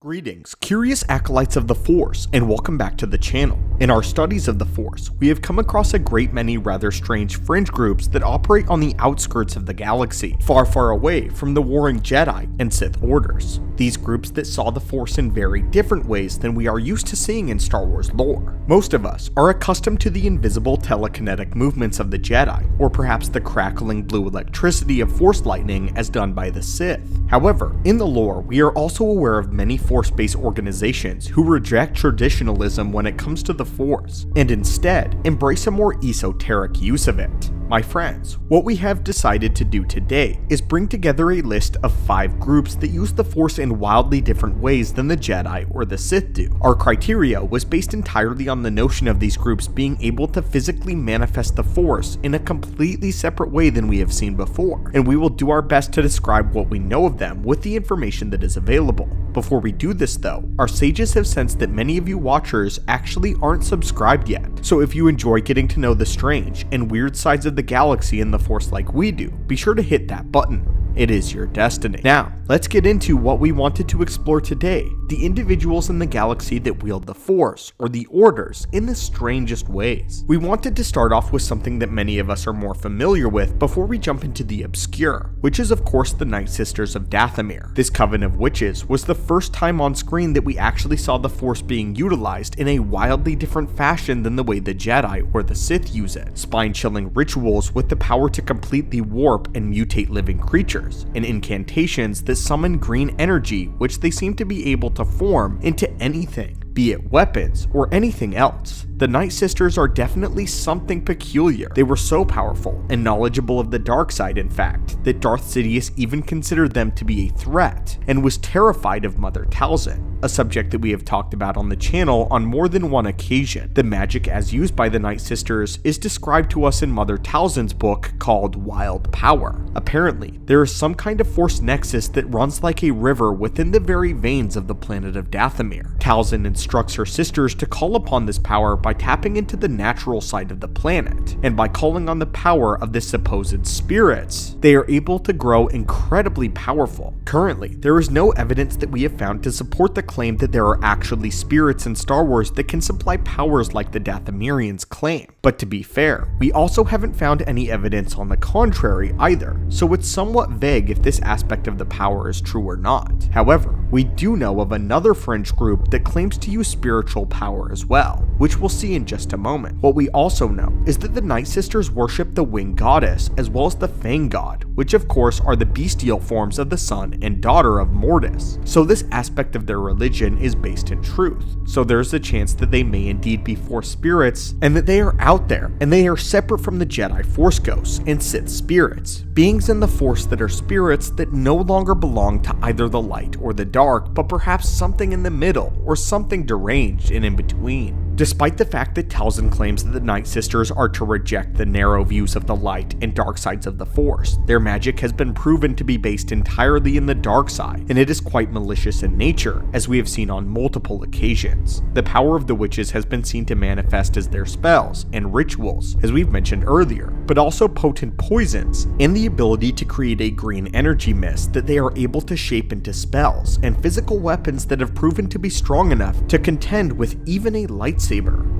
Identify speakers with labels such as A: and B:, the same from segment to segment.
A: Greetings, curious acolytes of the Force, and welcome back to the channel. In our studies of the Force, we have come across a great many rather strange fringe groups that operate on the outskirts of the galaxy, far away from the warring Jedi and Sith orders. These groups that saw the Force in very different ways than we are used to seeing in Star Wars lore. Most of us are accustomed to the invisible telekinetic movements of the Jedi, or perhaps the crackling blue electricity of Force lightning as done by the Sith. However, in the lore, we are also aware of many Force-based organizations who reject traditionalism when it comes to the Force, and instead embrace a more esoteric use of it. My friends, what we have decided to do today is bring together a list of 5 groups that use the Force in wildly different ways than the Jedi or the Sith do. Our criteria was based entirely on the notion of these groups being able to physically manifest the Force in a completely separate way than we have seen before, and we will do our best to describe what we know of them with the information that is available. Before we do this though, our sages have sensed that many of you watchers actually aren't subscribed yet, so if you enjoy getting to know the strange and weird sides of the galaxy and the Force like we do, be sure to hit that button. It is your destiny. Now, let's get into what we wanted to explore today, the individuals in the galaxy that wield the Force, or the Orders, in the strangest ways. We wanted to start off with something that many of us are more familiar with before we jump into the obscure, which is of course the Night Sisters of Dathomir. This coven of witches was the first time on screen that we actually saw the Force being utilized in a wildly different fashion than the way the Jedi or the Sith use it. Spine-chilling rituals with the power to completely warp and mutate living creatures, and incantations that summon green energy which they seem to be able to form into anything, be it weapons or anything else. The Night Sisters are definitely something peculiar. They were so powerful and knowledgeable of the dark side, in fact, that Darth Sidious even considered them to be a threat and was terrified of Mother Talzin, a subject that we have talked about on the channel on more than one occasion. The magic as used by the Night Sisters is described to us in Mother Talzin's book called Wild Power. Apparently, there is some kind of Force nexus that runs like a river within the very veins of the planet of Dathomir. Talzin instructs her sisters to call upon this power by tapping into the natural side of the planet, and by calling on the power of the supposed spirits, they are able to grow incredibly powerful. Currently, there is no evidence that we have found to support the claim that there are actually spirits in Star Wars that can supply powers like the Dathomirians claim. But to be fair, we also haven't found any evidence on the contrary either, so it's somewhat vague if this aspect of the power is true or not. However, we do know of another fringe group that claims to use spiritual power as well, which we'll see in just a moment. What we also know is that the Night Sisters worship the Winged Goddess as well as the Fang God, which of course are the bestial forms of the son and daughter of Mortis. So this aspect of their religion is based in truth. So there's a chance that they may indeed be Force spirits, and that they are out there, and they are separate from the Jedi Force ghosts and Sith spirits, beings in the Force that are spirits that no longer belong to either the light or the dark, but perhaps something in the middle, or something deranged and in between. Despite the fact that Talzin claims that the Night Sisters are to reject the narrow views of the light and dark sides of the Force, their magic has been proven to be based entirely in the dark side, and it is quite malicious in nature, as we have seen on multiple occasions. The power of the witches has been seen to manifest as their spells and rituals, as we've mentioned earlier, but also potent poisons, and the ability to create a green energy mist that they are able to shape into spells, and physical weapons that have proven to be strong enough to contend with even a lightsaber.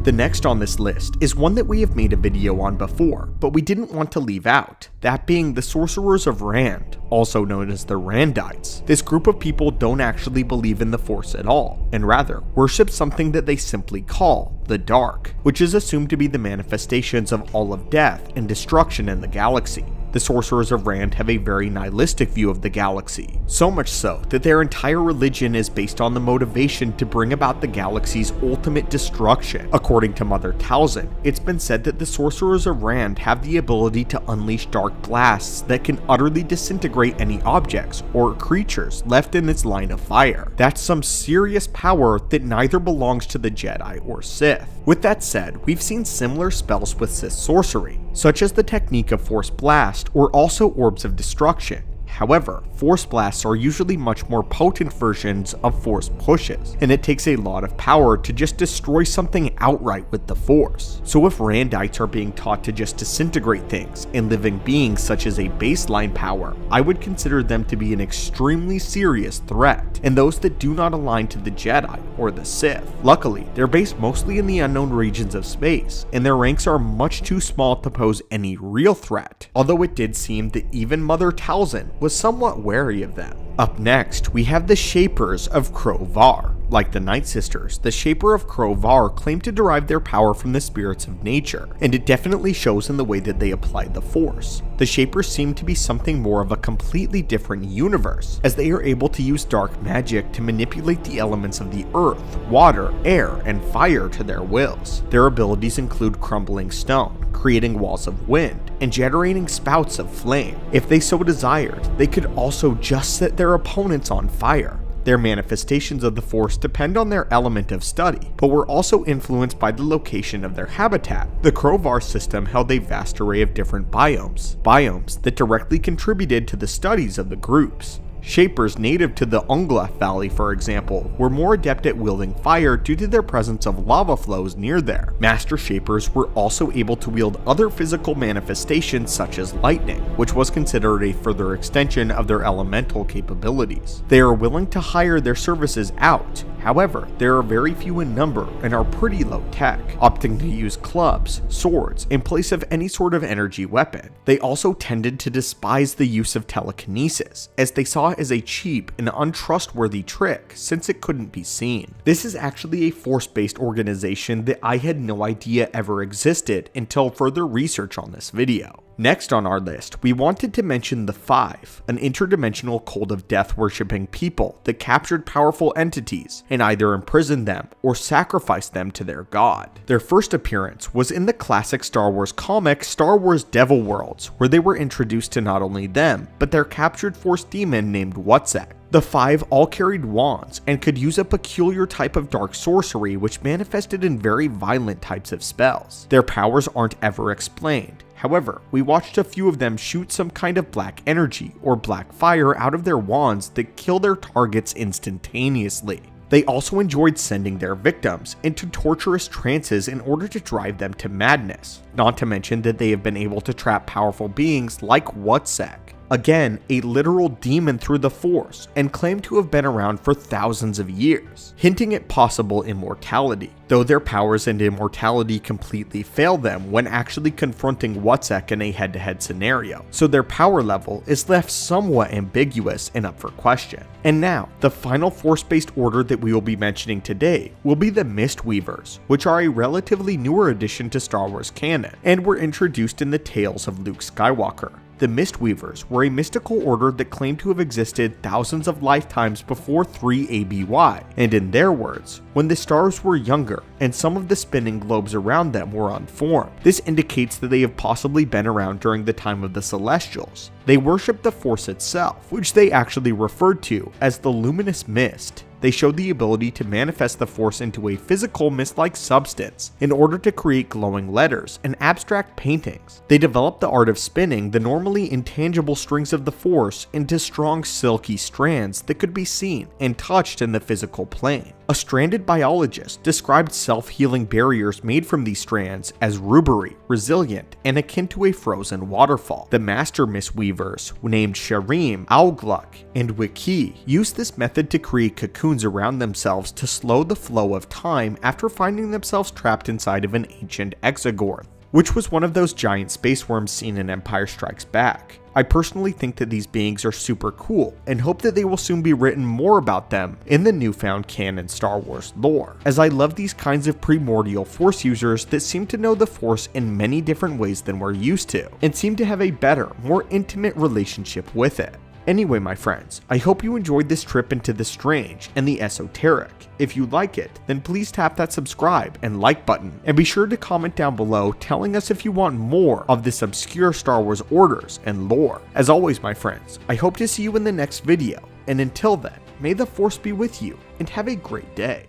A: The next on this list is one that we have made a video on before, but we didn't want to leave out, that being the Sorcerers of Rand, also known as the Randites. This group of people don't actually believe in the Force at all, and rather worship something that they simply call the Dark, which is assumed to be the manifestations of all of death and destruction in the galaxy. The Sorcerers of Rand have a very nihilistic view of the galaxy, so much so that their entire religion is based on the motivation to bring about the galaxy's ultimate destruction. According to Mother Talzin, it's been said that the Sorcerers of Rand have the ability to unleash dark blasts that can utterly disintegrate any objects or creatures left in its line of fire. That's some serious power that neither belongs to the Jedi or Sith. With that said, we've seen similar spells with Sith sorcery, such as the technique of Force Blast or also Orbs of Destruction. However, force blasts are usually much more potent versions of force pushes, and it takes a lot of power to just destroy something outright with the force. So if Randites are being taught to just disintegrate things and living beings such as a baseline power, I would consider them to be an extremely serious threat, and those that do not align to the Jedi or the Sith. Luckily, they're based mostly in the unknown regions of space, and their ranks are much too small to pose any real threat, although it did seem that even Mother Talzin was somewhat wary of them. Up next, we have the Shapers of Crovar. Like the Night Sisters, the Shaper of Crovar claim to derive their power from the spirits of nature, and it definitely shows in the way that they apply the Force. The Shapers seem to be something more of a completely different universe, as they are able to use dark magic to manipulate the elements of the earth, water, air, and fire to their wills. Their abilities include crumbling stone, creating walls of wind, and generating spouts of flame. If they so desired, they could also just set their opponents on fire. Their manifestations of the Force depend on their element of study, but were also influenced by the location of their habitat. The Crovar system held a vast array of different biomes that directly contributed to the studies of the groups. Shapers native to the Ungla Valley, for example, were more adept at wielding fire due to their presence of lava flows near there. Master Shapers were also able to wield other physical manifestations such as lightning, which was considered a further extension of their elemental capabilities. They are willing to hire their services out. However, there are very few in number and are pretty low tech, opting to use clubs, swords, in place of any sort of energy weapon. They also tended to despise the use of telekinesis, as they saw it as a cheap and untrustworthy trick since it couldn't be seen. This is actually a force-based organization that I had no idea ever existed until further research on this video. Next on our list, we wanted to mention the Five, an interdimensional cult of death-worshipping people that captured powerful entities and either imprisoned them or sacrificed them to their god. Their first appearance was in the classic Star Wars comic Star Wars Devil Worlds, where they were introduced to not only them, but their captured Force demon named Whitesand. The Five all carried wands and could use a peculiar type of dark sorcery which manifested in very violent types of spells. Their powers aren't ever explained. However, we watched a few of them shoot some kind of black energy or black fire out of their wands that kill their targets instantaneously. They also enjoyed sending their victims into torturous trances in order to drive them to madness, not to mention that they have been able to trap powerful beings like Whitesand, again a literal demon through the Force, and claimed to have been around for thousands of years, hinting at possible immortality, though their powers and immortality completely fail them when actually confronting Whitesand in a head-to-head scenario, so their power level is left somewhat ambiguous and up for question. And now, the final Force-based order that we will be mentioning today will be the Mistweavers, which are a relatively newer addition to Star Wars canon, and were introduced in the Tales of Luke Skywalker. The Mistweavers were a mystical order that claimed to have existed thousands of lifetimes before 3 ABY, and in their words, when the stars were younger and some of the spinning globes around them were unformed. This indicates that they have possibly been around during the time of the Celestials. They worship the Force itself, which they actually referred to as the luminous mist. They showed the ability to manifest the Force into a physical mist-like substance in order to create glowing letters and abstract paintings. They developed the art of spinning the normally intangible strings of the Force into strong silky strands that could be seen and touched in the physical plane. A stranded biologist described self-healing barriers made from these strands as rubbery, resilient, and akin to a frozen waterfall. The master Mistweavers, named Sharim, Owlgluck, and Wiki, used this method to create cocoons around themselves to slow the flow of time after finding themselves trapped inside of an ancient Exegorth, which was one of those giant space worms seen in Empire Strikes Back. I personally think that these beings are super cool and hope that they will soon be written more about them in the newfound canon Star Wars lore, as I love these kinds of primordial Force users that seem to know the Force in many different ways than we're used to, and seem to have a better, more intimate relationship with it. Anyway, my friends, I hope you enjoyed this trip into the strange and the esoteric. If you like it, then please tap that subscribe and like button, and be sure to comment down below telling us if you want more of this obscure Star Wars orders and lore. As always, my friends, I hope to see you in the next video, and until then, may the Force be with you, and have a great day.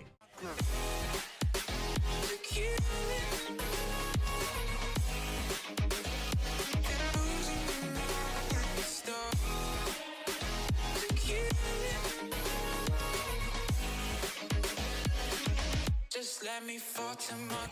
B: Just let me fall to my...